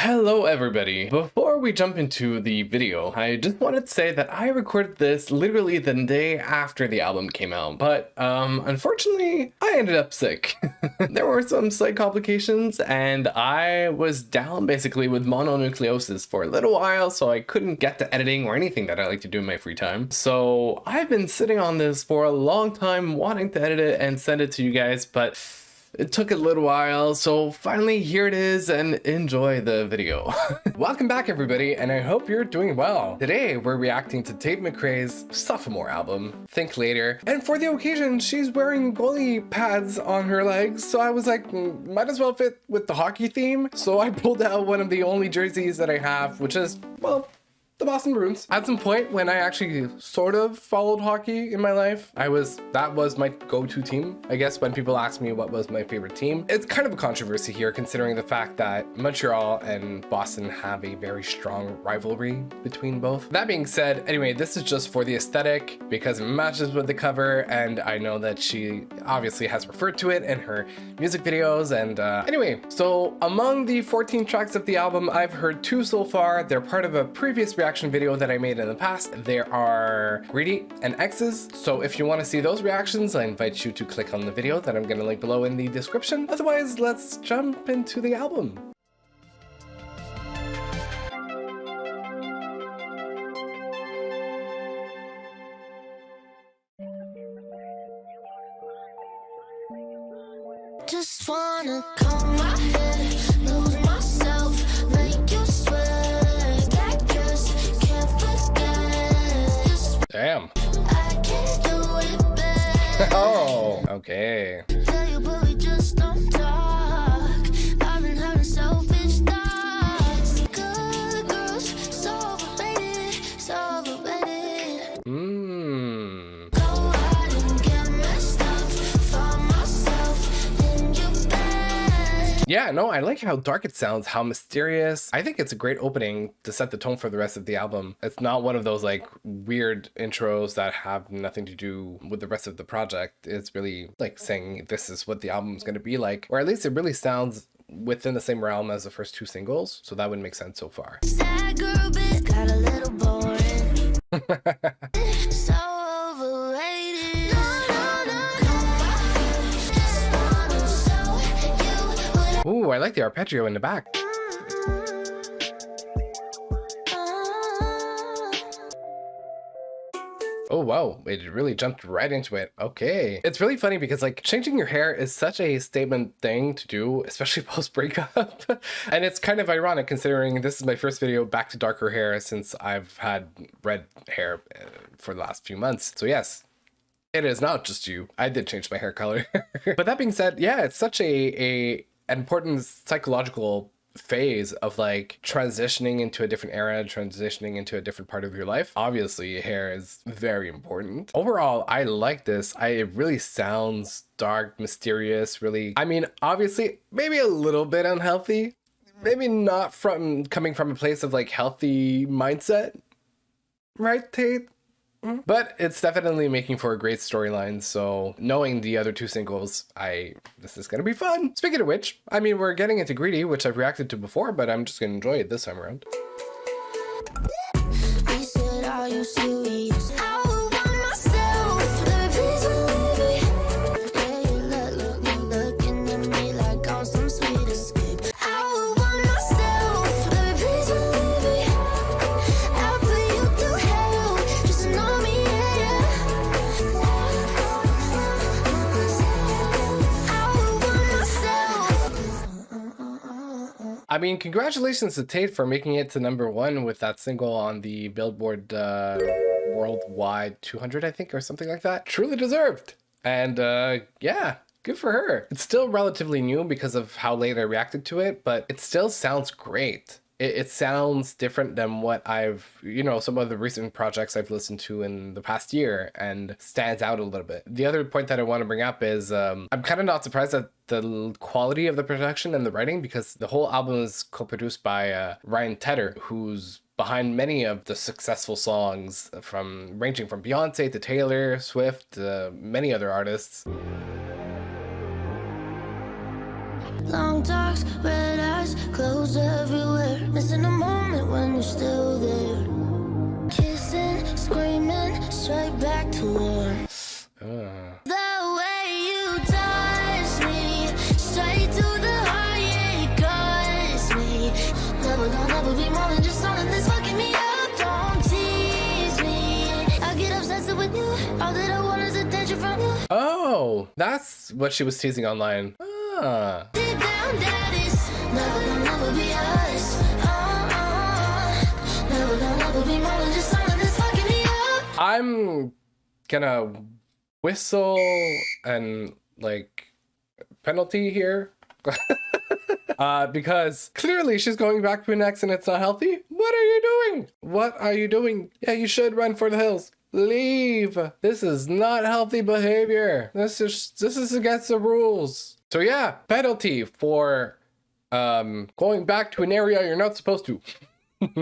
Hello everybody! Before we jump into the video, I just wanted to say that I recorded this literally the day after the album came out, but unfortunately I ended up sick. There were some slight complications and I was down basically with mononucleosis for a little while, so I couldn't get to editing or anything that I like to do in my free time. So I've been sitting on this for a long time wanting to edit it and send it to you guys, but it took a little while, so finally here it is, and enjoy the video. Welcome back everybody, and I hope you're doing well. Today we're reacting to Tate McRae's sophomore album, Think Later, and for the occasion she's wearing goalie pads on her legs, so I was like, might as well fit with the hockey theme. So I pulled out one of the only jerseys that I have, which is, well, the Boston Bruins. At some point when I actually sort of followed hockey in my life, that was my go-to team. I guess when people ask me what was my favorite team, it's kind of a controversy here considering the fact that Montreal and Boston have a very strong rivalry between both. That being said, anyway, this is just for the aesthetic because it matches with the cover, and I know that she obviously has referred to it in her music videos. And anyway, so among the 14 tracks of the album, I've heard 2 so far. They're part of a previous reaction video that I made in the past. There are Greedy and X's, so if you want to see those reactions, I invite you to click on the video that I'm going to link below in the description. Otherwise, let's jump into the album. Just wanna comb my hair, lose myself, make you sweat. I just can't forget. Just Damn. I can't do it better. Oh, okay. Tell you, but we just don't talk. I've been having selfish thoughts. Good girls, so overrated, so overrated. Go out and get messed up, find myself in your bed. Yeah, no, I like how dark it sounds, how mysterious. I think it's a great opening to set the tone for the rest of the album. It's not one of those like weird intros that have nothing to do with the rest of the project. It's really like saying this is what the album's going to be like, or at least it really sounds within the same realm as the first 2 singles, so that would make sense so far. Sad girl bit got a little boring. So overrated. Ooh, I like the arpeggio in the back. Oh wow, it really jumped right into it. Okay. It's really funny because like changing your hair is such a statement thing to do, especially post breakup. And it's kind of ironic considering this is my first video back to darker hair since I've had red hair for the last few months. So yes, it is not just you. I did change my hair color. But that being said, yeah, it's such a important psychological phase of like transitioning into a different era, transitioning into a different part of your life. Obviously hair is very important. Overall, I like this. It really sounds dark, mysterious, really, I mean, obviously maybe a little bit unhealthy, maybe not from coming from a place of like healthy mindset, right, Tate? But it's definitely making for a great storyline, so knowing the other 2 singles, this is gonna be fun. Speaking of which, I mean, we're getting into Greedy, which I've reacted to before, but I'm just gonna enjoy it this time around. He said, are you serious? I would want myself, baby, please believe me. Yeah, you looking at me like I'm some sweet escape. I would want myself, baby, please believe me. I'll put you through hell, just know me, yeah. I would want myself. I mean, congratulations to Tate for making it to #1 with that single on the Billboard Worldwide 200, I think, or something like that. Truly deserved. And yeah, good for her. It's still relatively new because of how late I reacted to it, but it still sounds great. It sounds different than what I've, some of the recent projects I've listened to in the past year, and stands out a little bit. The other point that I want to bring up is I'm kind of not surprised at the quality of the production and the writing, because the whole album is co-produced by Tate, who's behind many of the successful songs ranging from Beyonce to Taylor Swift, many other artists. Long talks, red eyes, clothes everywhere. Oh, that's what she was teasing online. Ah. Deep down, that is never gonna never be us. Never gonna never be more than just something that's fucking me up. I'm gonna whistle and like penalty here. Because clearly she's going back to an ex and it's not healthy. What are you doing? What are you doing? Yeah, you should run for the hills. Leave. This is not healthy behavior. This is against the rules. So yeah, penalty for going back to an area you're not supposed to. You run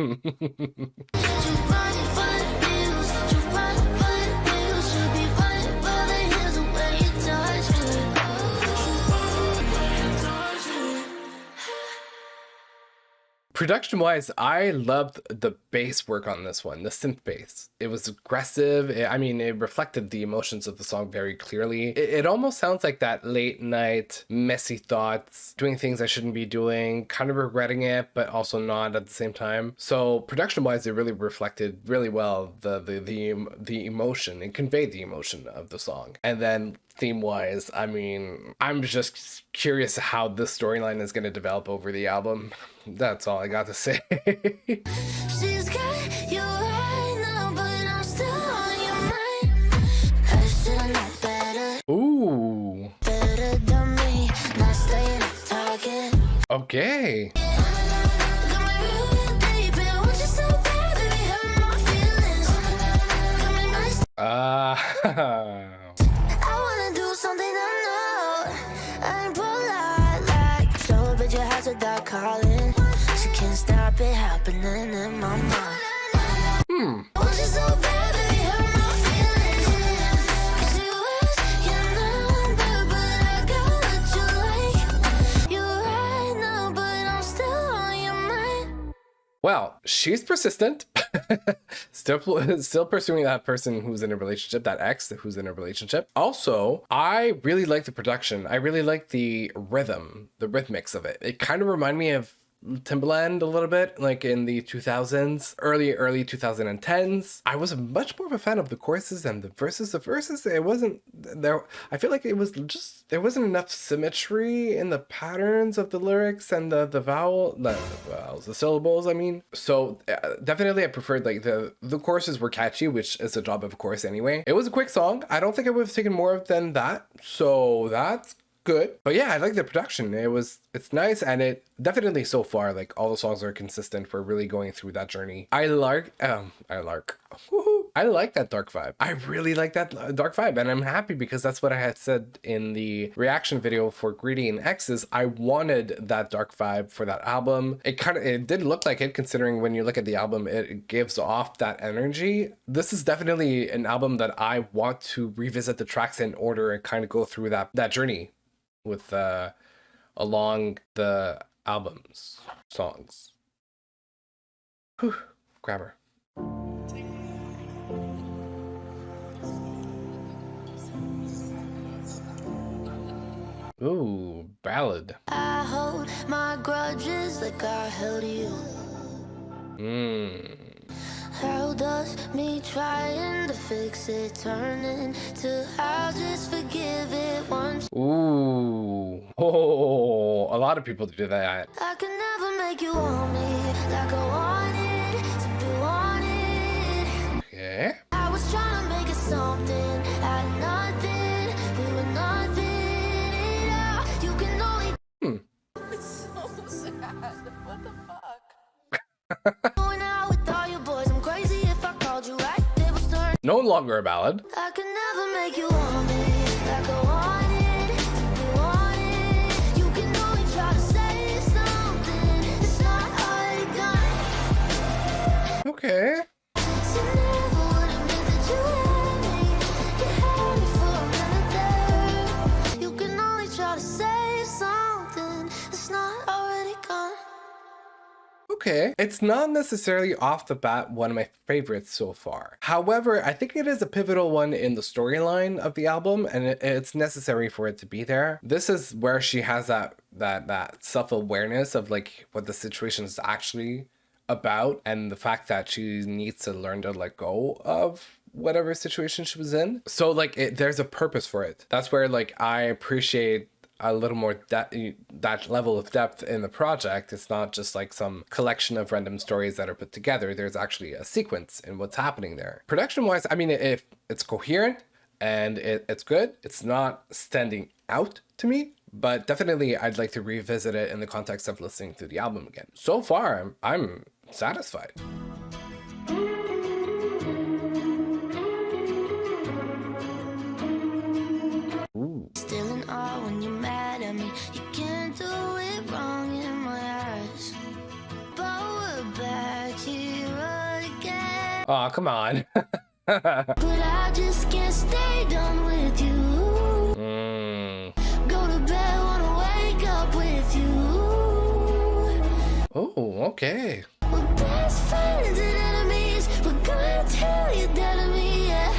for the hills, you run for the hills, should be running for the hills the way you touch me. Production-wise, I loved the bass work on this one, the synth bass. It was aggressive. I mean, it reflected the emotions of the song very clearly. It almost sounds like that late night, messy thoughts, doing things I shouldn't be doing, kind of regretting it, but also not at the same time. So production-wise, it really reflected really well the emotion. It conveyed the emotion of the song. And then theme-wise, I mean, I'm just curious how this storyline is going to develop over the album. That's all I got to say. She's got you right now, but I'm still on your mind. I should've known better, Ooh. better than me. Not staying up talking. Okay. Got me real deep in what you're so bad, baby, hurt my feelings. Got me nice. I wanna do something I know. I ain't polite like so, but your house without calling. She can't stop it happening in my mind. Want you so bad, baby, hurt my feelings. She was your number, but I got what you like. You're right now, but I'm still on your mind. Well, she's persistent. still pursuing that person who's in a relationship, that ex who's in a relationship. Also, I really like the production. I really like the rhythm, the rhythmics of it. It kind of reminded me of Timbaland a little bit, like in the 2000s, early 2010s. I was much more of a fan of the choruses and the verses. The verses, it wasn't there. I feel like it was just, there wasn't enough symmetry in the patterns of the lyrics and the syllables, I mean. So definitely I preferred like the choruses were catchy, which is the job of a chorus anyway. It was a quick song. I don't think I would have taken more than that. So that's good. But yeah, I like the production. It's nice, and it definitely so far, like all the songs are consistent. We're really going through that journey. I like that dark vibe. I really like that dark vibe, and I'm happy because that's what I had said in the reaction video for Greedy and X's. I wanted that dark vibe for that album. It did look like it, considering when you look at the album, it gives off that energy. This is definitely an album that I want to revisit the tracks in order and kind of go through that journey with along the album's songs. Whew. Grammar. Ooh, ballad. I hold my grudges like I held you. How does me trying to fix it turn into I'll just forgive it once? Ooh. Oh, a lot of people do that. I can never make you want me like I wanted to be wanted. Okay. I was trying to make it something out of nothing. We were nothing at all. You can only. It's so sad. What the fuck? Going out with all your boys. I'm crazy if I called you right. They was turn. No longer a ballad. I can never make you want me like I wanted to be wanted. You can only try to say something. It's not already gone. Okay. You never would admit that you had me. You had me for a minute there. You can only try to say something. It's not already gone. Okay. It's not necessarily off the bat one of my favorites so far. However, I think it is a pivotal one in the storyline of the album, and it's necessary for it to be there. This is where she has that self-awareness of like what the situation is actually about, and the fact that she needs to learn to let go of whatever situation she was in. So like there's a purpose for it. That's where like I appreciate a little more that level of depth in the project. It's not just like some collection of random stories that are put together. There's actually a sequence in what's happening there. Production wise, I mean, if it's coherent and it's good, it's not standing out to me, but definitely I'd like to revisit it in the context of listening to the album again. So far, I'm satisfied. Still in awe when you're mad at me. You can't do it wrong in my eyes. But we're back here again. Oh, come on. But I just can't stay done with you. Go to bed, wanna wake up with you. Oh, okay. We're best friends and enemies. We're gonna tell you that to me, yeah.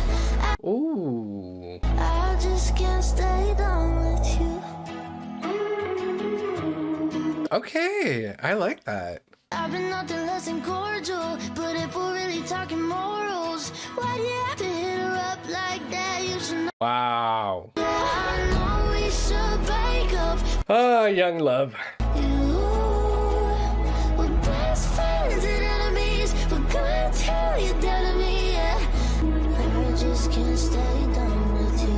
Ooh. I just can't stay done with you. Okay, I like that. I've been nothing less than cordial, but if we're really talking morals, why do you have to hit her up like that? You should know. Wow. Yeah, I know we should break up. Ah, young love. We're best friends and enemies. We're gonna tell you that to me, yeah. I just can't stay done with you.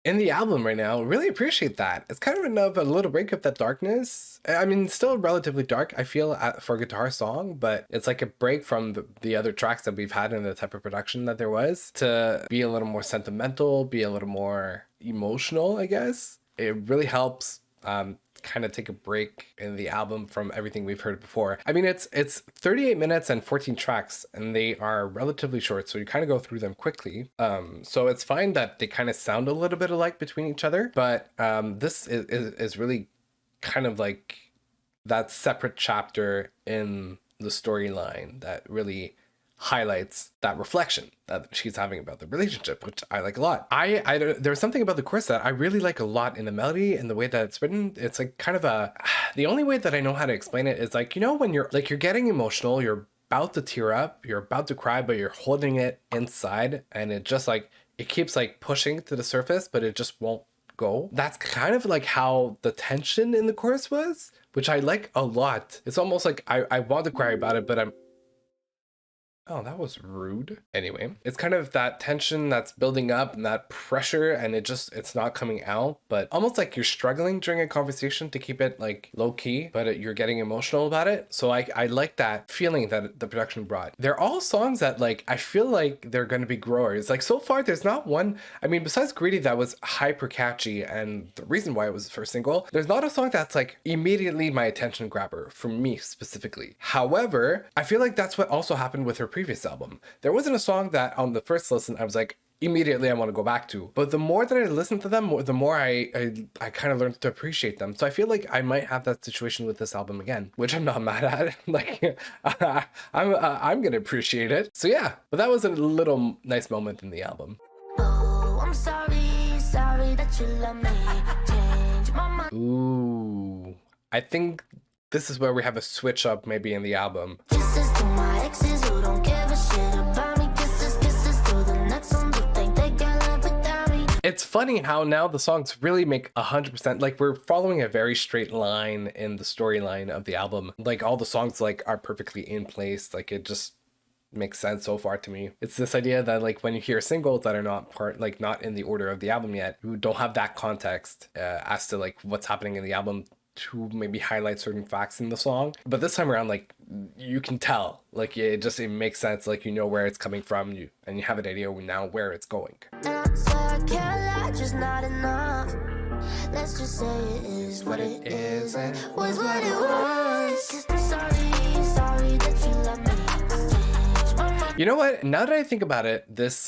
In the album right now, really appreciate that. It's kind of a little break of that darkness. I mean, still relatively dark, I feel, for a guitar song, but it's like a break from the other tracks that we've had in the type of production that there was to be a little more sentimental, be a little more emotional, I guess. It really helps kind of take a break in the album from everything we've heard before. I mean, it's 38 minutes and 14 tracks, and they are relatively short, so you kind of go through them quickly. So it's fine that they kind of sound a little bit alike between each other, but this is really kind of like that separate chapter in the storyline that really highlights that reflection that she's having about the relationship, which I like a lot. There's something about the chorus that I really like a lot in the melody and the way that it's written. It's like kind of the only way that I know how to explain it is like, you know, when you're getting emotional, you're about to tear up, you're about to cry, but you're holding it inside, and it just like, it keeps like pushing to the surface, but it just won't go. That's kind of like how the tension in the chorus was, which I like a lot. It's almost like I want to cry about it, but oh, that was rude. Anyway, it's kind of that tension that's building up and that pressure, and it's not coming out, but almost like you're struggling during a conversation to keep it like low key, but you're getting emotional about it. So I like that feeling that the production brought. They're all songs that like, I feel like they're going to be growers. Like so far, there's not one, I mean, besides Greedy, that was hyper catchy, and the reason why it was the first single, there's not a song that's like immediately my attention grabber for me specifically. However, I feel like that's what also happened with her previous album. There wasn't a song that on the first listen I was like, immediately I want to go back to, but the more that I listened to them, the more I kind of learned to appreciate them. So I feel like I might have that situation with this album again, which I'm not mad at. Like I'm gonna appreciate it. So yeah, but that was a little nice moment in the album. Oh, I'm sorry that you love me. Change my mind. Ooh, I think this is where we have a switch up maybe in the album. Kisses to my exes who don't give a shit about me. Kisses to the next ones who think they can live without me. It's funny how now the songs really make 100%, like we're following a very straight line in the storyline of the album. Like all the songs like are perfectly in place. Like it just makes sense so far to me. It's this idea that like when you hear singles that are not not in the order of the album yet, who don't have that context as to like what's happening in the album, to maybe highlight certain facts in the song, but this time around, like you can tell, like it makes sense, like you know where it's coming from, and you have an idea now where it's going. And I said I can't lie, just not enough. Let's just say it is what it is and was what it was. I'm sorry that you love me. You know what? Now that I think about it, this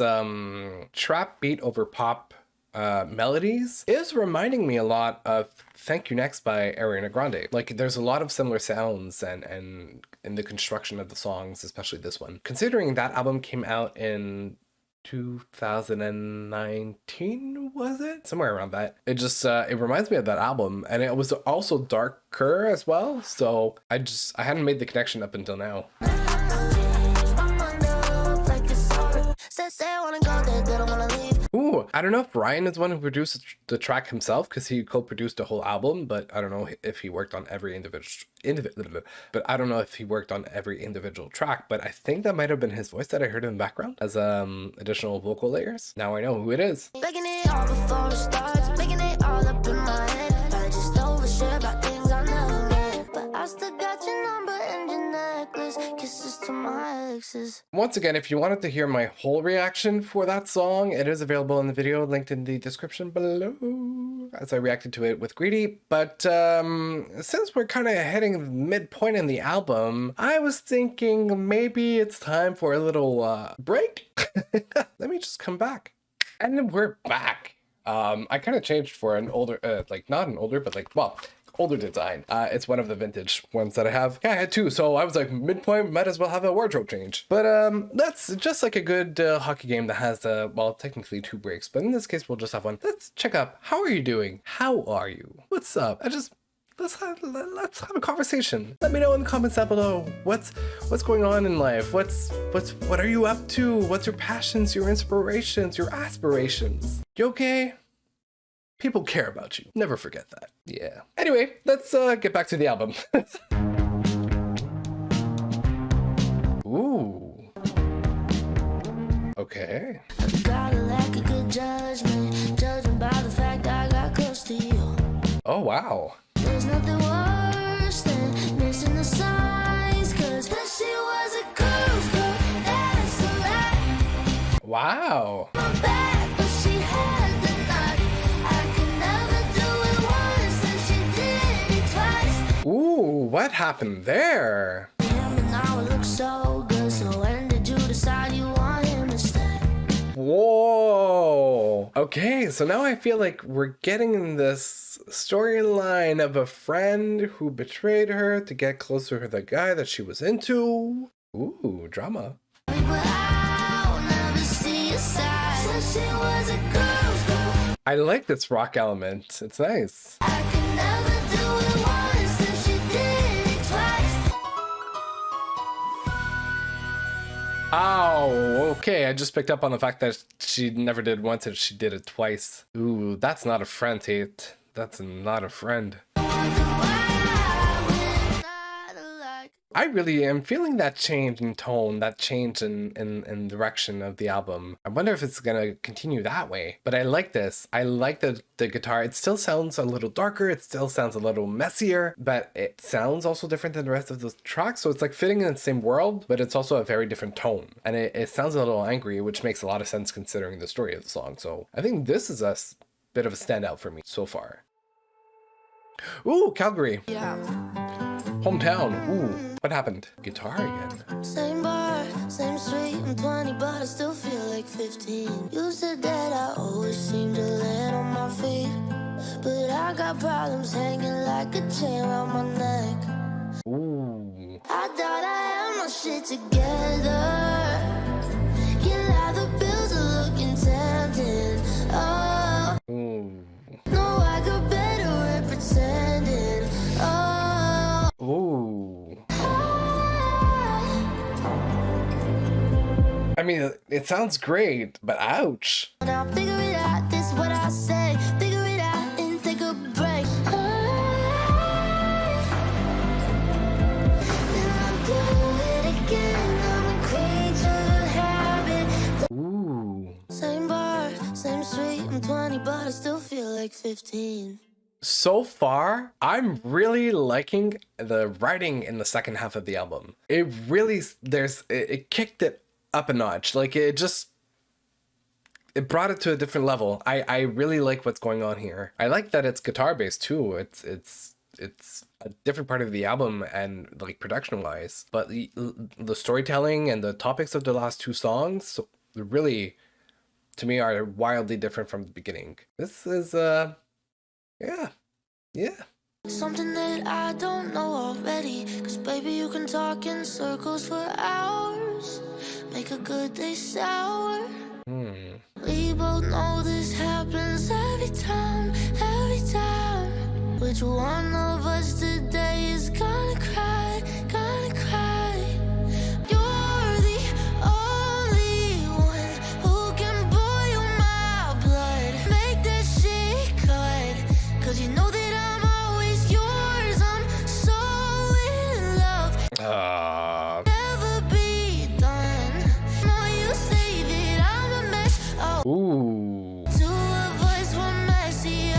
trap beat over pop melodies is reminding me a lot of Thank You Next by Ariana Grande. Like there's a lot of similar sounds and in the construction of the songs, especially this one. Considering that album came out in 2019, was it? Somewhere around that. It just it reminds me of that album, and it was also darker as well, so I hadn't made the connection up until now. Ooh, I don't know if Ryan is the one who produced the track himself, because he co-produced the whole album, but I don't know if he worked on every but I don't know if he worked on every individual track, but I think that might have been his voice that I heard in the background as additional vocal layers. Now I know who it is. Making it all before it starts, making it all up in my head. I just overshare about things I never meant, but I still got your number and your necklace. Kisses to my exes. Once again, if you wanted to hear my whole reaction for that song, it is available in the video linked in the description below, as I reacted to it with Greedy. But since we're kind of heading midpoint in the album, I was thinking maybe it's time for a little break. Let me just come back. And then we're back. I kind of changed for an older, like not an older, but like, well, older design. It's one of the vintage ones that I have. Yeah, I had two, so I was like, midpoint, might as well have a wardrobe change. But that's just like a good hockey game that has, well, technically 2 breaks, but in this case, we'll just have one. Let's check up. How are you doing? How are you? What's up? Let's have a conversation. Let me know in the comments down below. What's going on in life? What are you up to? What's your passions, your inspirations, your aspirations? You okay? People care about you. Never forget that. Yeah. Anyway, let's get back to the album. Ooh. Okay. Gotta lack a good judgment, judging by the fact I got close to you. Oh, wow. There's nothing worse than missing the signs, cause she was a girl's girl, that's a lie. Wow. My back, but she had the knife. I could never do it once, and she did it twice. Ooh, what happened there? Him and now it looks so good, so when did you decide you want him instead? Whoa. Okay, so now I feel like we're getting this storyline of a friend who betrayed her to get closer to the guy that she was into. Ooh, drama. But I'll never see a side. Said she was a girl's girl. I like this rock element. It's nice. I could never do it once, and she did it twice. Ow, okay, I just picked up on the fact that she never did once and she did it twice. Ooh, that's not a friend, Tate. That's not a friend. I really am feeling that change in tone, that change in direction of the album. I wonder if it's gonna continue that way. But I like this. I like the guitar. It still sounds a little darker. It still sounds a little messier, but it sounds also different than the rest of the tracks. So it's like fitting in the same world, but it's also a very different tone. And it sounds a little angry, which makes a lot of sense considering the story of the song. So I think this is a bit of a standout for me so far. Ooh, Calgary. Yeah. Hometown. Ooh, what happened? Guitar again. Same bar, same street. I'm 20, but I still feel like 15. You said that I always seem to land on my feet, but I got problems hanging like a chain around my neck. Ooh. I thought I had my shit together. Get out, the bills are looking tempting. Oh, Ooh. no, I got better at pretending. Oh. Ooh. I mean, it sounds great, but ouch. Now figure it out, this is what I say. Figure it out and take a break. And I'll do it again. I'm a creature of habit. Ooh. Same bar, same street. I'm 20, but I still feel like 15. So far, I'm really liking the writing in the second half of the album. It really, it kicked it up a notch. Like it brought it to a different level. I really like what's going on here. I like that it's guitar based too. It's a different part of the album and like production wise, but the storytelling and the topics of the last 2 songs really, to me, are wildly different from the beginning. This is yeah. Something that I don't know already. Cause baby, you can talk in circles for hours. Make a good day sour. We both know this happens every time, every time. Which one of us today is gonna cry, gonna cry? You're the only one who can boil my blood, make that shit cut. 'Cause you know that I'm always yours, I'm so in love. Never be done. More you say that I'm a mess. Oh. Ooh. Two of us were messier.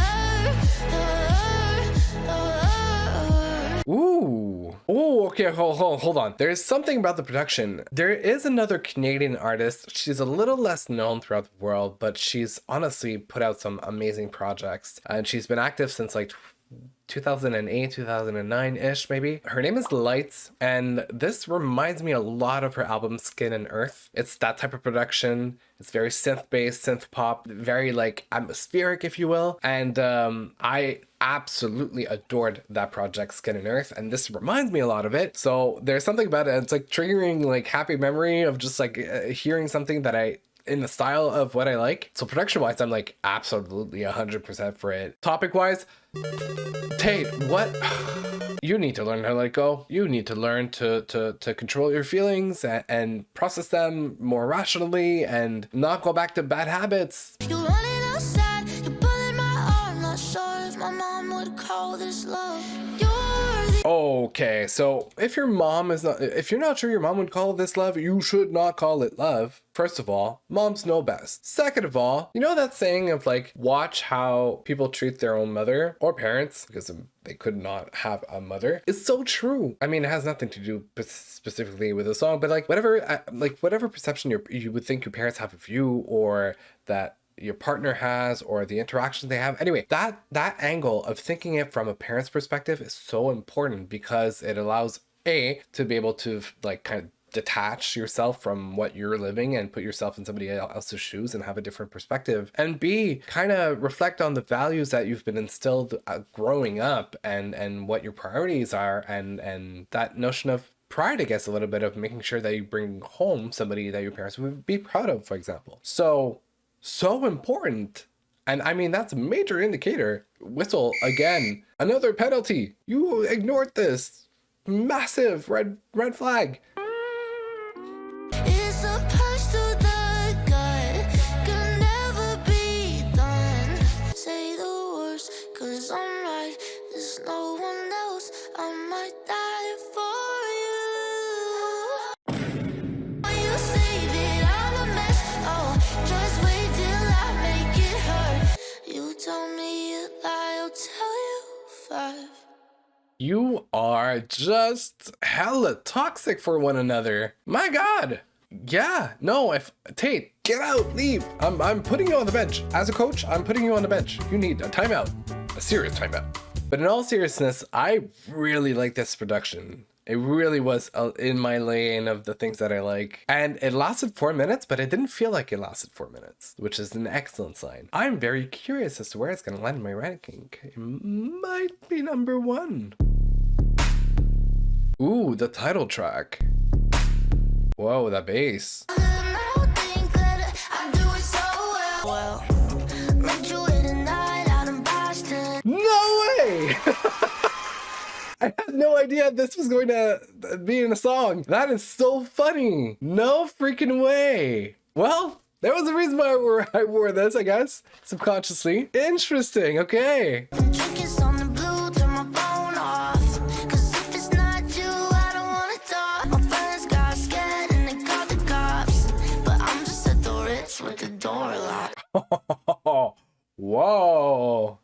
Ooh. Ooh, okay, hold on. There's something about the production. There is another Canadian artist. She's a little less known throughout the world, but she's honestly put out some amazing projects. And she's been active since like 2008, 2009-ish maybe. Her name is Lights, and this reminds me a lot of her album Skin and Earth. It's that type of production. It's very synth-based, synth-pop, very like atmospheric, if you will. And I absolutely adored that project, Skin and Earth, and this reminds me a lot of it. So there's something about it. It's like triggering like happy memory of just like hearing something that I in the style of what I like. So production wise, I'm like absolutely 100% for it. Topic wise, Tate, what? You need to learn how to let go. You need to learn to control your feelings and process them more rationally and not go back to bad habits. You're running outside, you're pulling my arm. Not sure if my mom would call this love. Okay, so if you're not sure your mom would call this love, you should not call it love. First of all, moms know best. Second of all, you know that saying of like, watch how people treat their own mother or parents because they could not have a mother. It's so true. I mean, it has nothing to do specifically with the song, but like whatever perception you would think your parents have of you or that your partner has or the interactions they have. Anyway, that angle of thinking it from a parent's perspective is so important because it allows to be able to like kind of detach yourself from what you're living and put yourself in somebody else's shoes and have a different perspective, and B, kind of reflect on the values that you've been instilled growing up and what your priorities are, and that notion of pride, I guess, a little bit of making sure that you bring home somebody that your parents would be proud of, for example. So important. And I mean, that's a major indicator. Whistle again. Another penalty. You ignored this. Massive red flag. It's a punch to the gut. Could never be done. Say the worst, 'cause I'm right. There's no one else. I might die for you. You say that I'm a mess. Oh, just wait till I make it hurt. You tell me a lie, I'll tell you 5. You are just hella toxic for one another. My God. Yeah, no, Tate, get out, leave. I'm putting you on the bench. As a coach, I'm putting you on the bench. You need a timeout, a serious timeout. But in all seriousness, I really like this production. It really was in my lane of the things that I like. And it lasted 4 minutes, but it didn't feel like it lasted 4 minutes, which is an excellent sign. I'm very curious as to where it's going to land in my ranking. It might be number 1. Ooh, the title track. Whoa, that bass. No way! I had no idea this was going to be in a song. That is so funny. No freaking way. Well, there was a reason why I wore this, I guess, subconsciously. Interesting, okay. Whoa.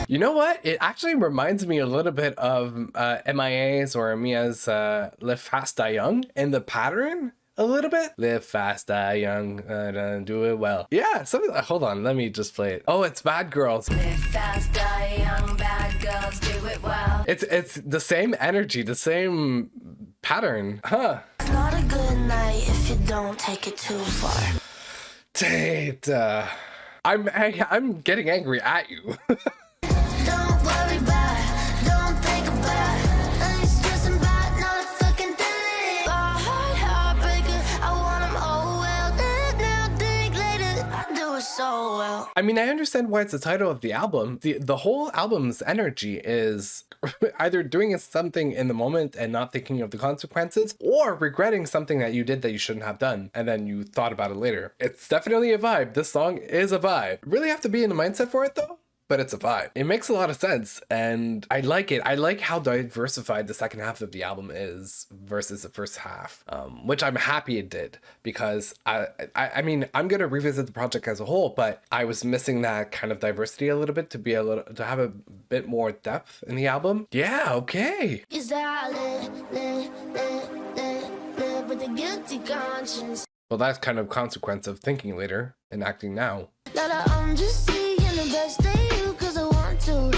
You know what? It actually reminds me a little bit of MIA's or Mia's Live Fast Die Young in the pattern. A little bit. Live fast, die young, do it well. Yeah, something. Hold on, let me just play it. Oh, it's Bad Girls. Live fast, die young, bad girls, do it well. It's the same energy, the same pattern, huh? It's not a good night if you don't take it too far. Tate, I'm getting angry at you. Don't worry about it, don't think about it. I ain't stressing about not a fucking thing. My heartbreaker, I I mean, I understand why it's the title of the album. The whole album's energy is either doing something in the moment and not thinking of the consequences, or regretting something that you did that you shouldn't have done, and then you thought about it later. It's definitely a vibe. This song is a vibe. Really have to be in the mindset for it though. But it's a vibe. It makes a lot of sense, and I like it. I like how diversified the second half of the album is versus the first half, which I'm happy it did, because I mean, I'm gonna revisit the project as a whole, but I was missing that kind of diversity a little bit to have a bit more depth in the album. Yeah, okay. Is I live with a guilty conscience. Well, that's kind of consequence of thinking later and acting now. That I'm just seeing the best in you 'cause I want to.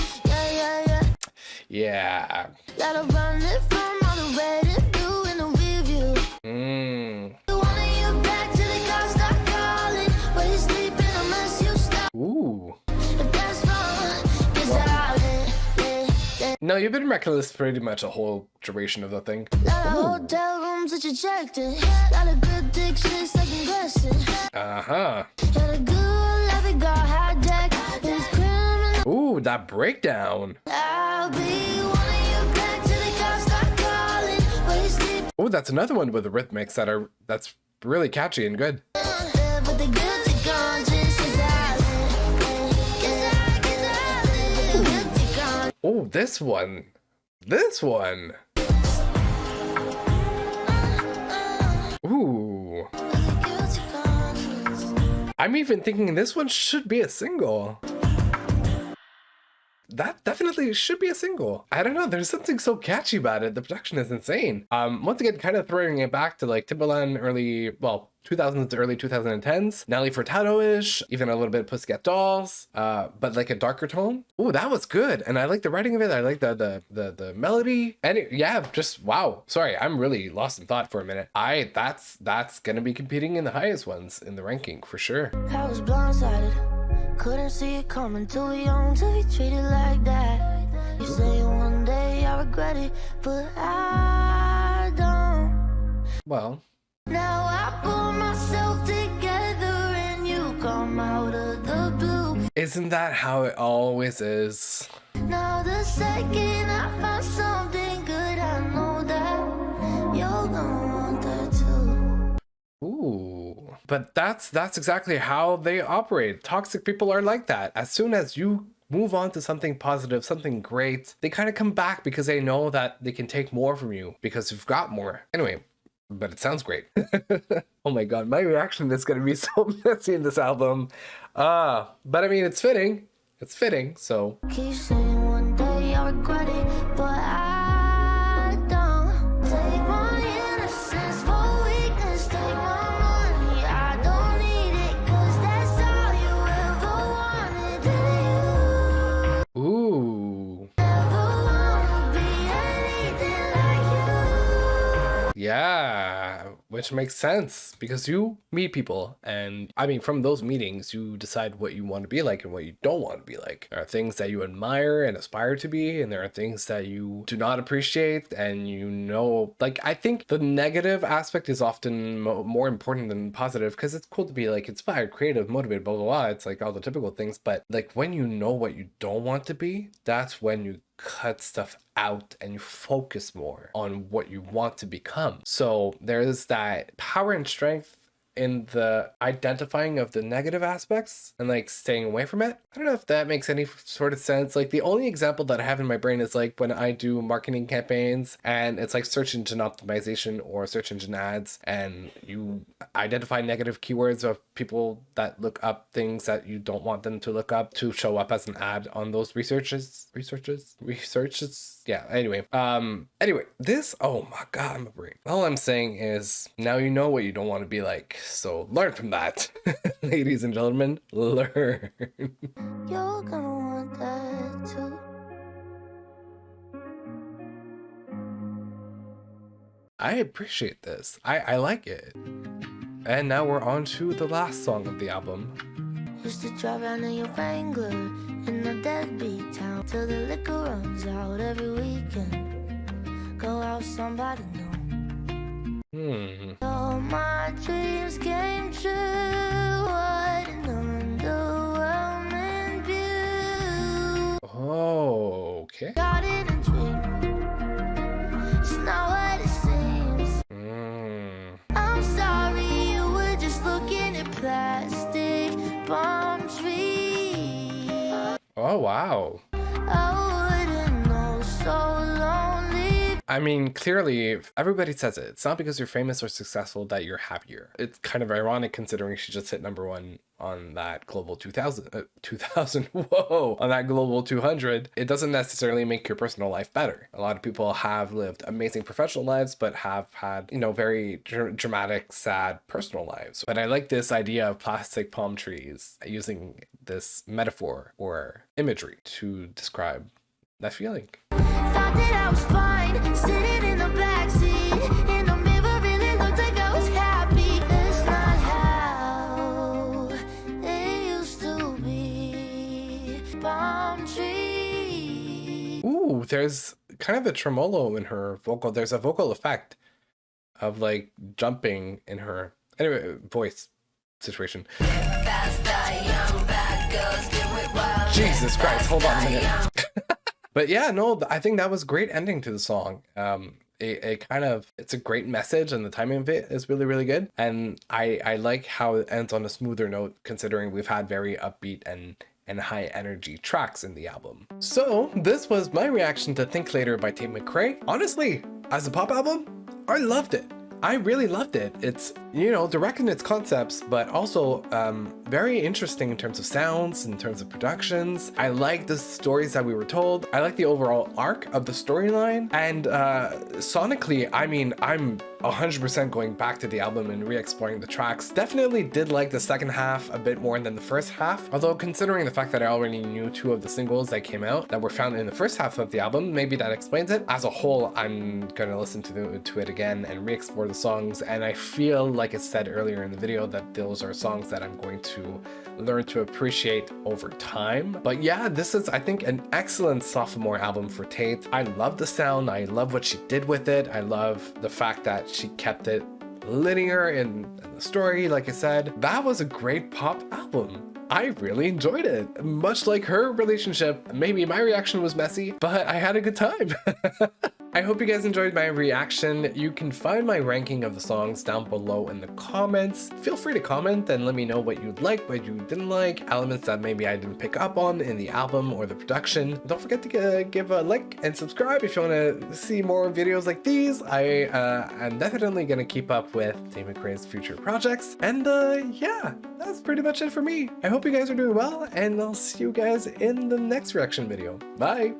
Yeah. That I'm running from all the red and blue in the review. You wanna you back to the car, start calling. While you sleeping unless you stop. Ooh. If that's wrong, 'cause I live. No, you've been reckless pretty much a whole duration of the thing. Lot of hotel rooms that you checked in. Lot of good dick shit second guessing. Uh-huh. Got a good life, it got hijacked. It's criminal. Ooh, that breakdown. I'll be wanting you back to the car, start calling. While you sleep. Oh, that's another one with the rhythmics that's really catchy and good. Live with the guilty conscience. 'Cause I live with the guilty conscience. Oh, this one. This one. Ooh. Guilty conscience. I'm even thinking this one should be a single. That definitely should be a single. I don't know, there's something so catchy about it. The production is insane. Once again, kind of throwing it back to like Timbaland early, well, 2000s to early 2010s. Nelly Furtado-ish, even a little bit of Pussycat Dolls, but like a darker tone. Ooh, that was good. And I like the writing of it. I like the melody. And yeah, just wow. Sorry, I'm really lost in thought for a minute. That's gonna be competing in the highest ones in the ranking for sure. I was blindsided. Couldn't see it coming, too young to be treated like that. You say one day I regret it, but I don't. Well, Now I pull myself together and you come out of the blue. isn't that how it always is? Now the second I find something good, I know that you're gonna want that too. Ooh. But that's exactly how they operate. Toxic people are like that. As soon as you move on to something positive, something great, they kind of come back because they know that they can take more from you because you've got more. Anyway, but it sounds great. Oh my god, my reaction is gonna be so messy in this album. But I mean, it's fitting. It's fitting, so. Keep saying one day I regret it, but I don't. Take my innocence for weakness, take my money, I don't need it, 'cause that's all you ever wanted, did you? Ooh. Never wanna be anything like you. Yeah, which makes sense because you meet people, and I mean, from those meetings, you decide what you want to be like and what you don't want to be like. There are things that you admire and aspire to be, and there are things that you do not appreciate, and you know, like, I think the negative aspect is often more important than positive because it's cool to be like inspired, creative, motivated, blah, blah, blah. It's like all the typical things, but like when you know what you don't want to be, that's when you cut stuff out and you focus more on what you want to become. So there's that power and strength in the identifying of the negative aspects and like staying away from it. I don't know if that makes any sort of sense. Like the only example that I have in my brain is like when I do marketing campaigns and it's like search engine optimization or search engine ads, and you identify negative keywords of people that look up things that you don't want them to look up to show up as an ad on those researches. Yeah, anyway, this, oh my god, I'm a brain. All I'm saying is now you know what you don't want to be like, so learn from that. Ladies and gentlemen, learn. You're gonna want that too. I appreciate this. I like it. And now we're on to the last song of the album. Used to drive around in your Wrangler in a deadbeat town till the liquor runs out every weekend. Go out, somebody new. All my dreams came true. What an underwhelming Okay. Got in a dream. It's not what it seems. I'm sorry, you were just looking at plastic palm trees. Oh, wow. I wouldn't know, so lonely. I mean, clearly, everybody says it. It's not because you're famous or successful that you're happier. It's kind of ironic considering she just hit #1 on that global 2000, whoa, on that global 200. It doesn't necessarily make your personal life better. A lot of people have lived amazing professional lives, but have had, you know, very dramatic, sad personal lives. But I like this idea of plastic palm trees, using this metaphor or imagery to describe that feeling. Thought that I was fine, sitting in the backseat. In the mirror, really looked like I was happy. That's not how it used to be. Palm tree. Ooh, there's kind of a tremolo in her vocal. There's a vocal effect of like jumping in her, anyway, voice situation. Jesus Christ, hold on a minute. But yeah, no, I think that was great ending to the song. It's a great message, and the timing of it is really, really good. And I like how it ends on a smoother note, considering we've had very upbeat and high energy tracks in the album. So this was my reaction to Think Later by Tate McRae. Honestly, as a pop album, I loved it. I really loved it. It's, you know, direct in its concepts, but also very interesting in terms of sounds, in terms of productions. I like the stories that we were told. I like the overall arc of the storyline. And sonically, I mean, I'm 100% going back to the album and re-exploring the tracks. Definitely did like the second half a bit more than the first half. Although considering the fact that I already knew 2 of the singles that came out that were found in the first half of the album, maybe that explains it. As a whole, I'm gonna listen to it again and re-explore the songs. And I feel like it said earlier in the video that those are songs that I'm going to learn to appreciate over time. But yeah, this is, I think, an excellent sophomore album for Tate. I love the sound. I love what she did with it. I love the fact that she kept it linear in the story. Like I said, that was a great pop album. I really enjoyed it. Much like her relationship, maybe my reaction was messy, but I had a good time. I hope you guys enjoyed my reaction. You can find my ranking of the songs down below in the comments. Feel free to comment and let me know what you'd like, what you didn't like, elements that maybe I didn't pick up on in the album or the production. Don't forget to give a like and subscribe if you want to see more videos like these. I'm definitely going to keep up with Tate McRae's future projects. And yeah, that's pretty much it for me. I hope you guys are doing well, and I'll see you guys in the next reaction video. Bye!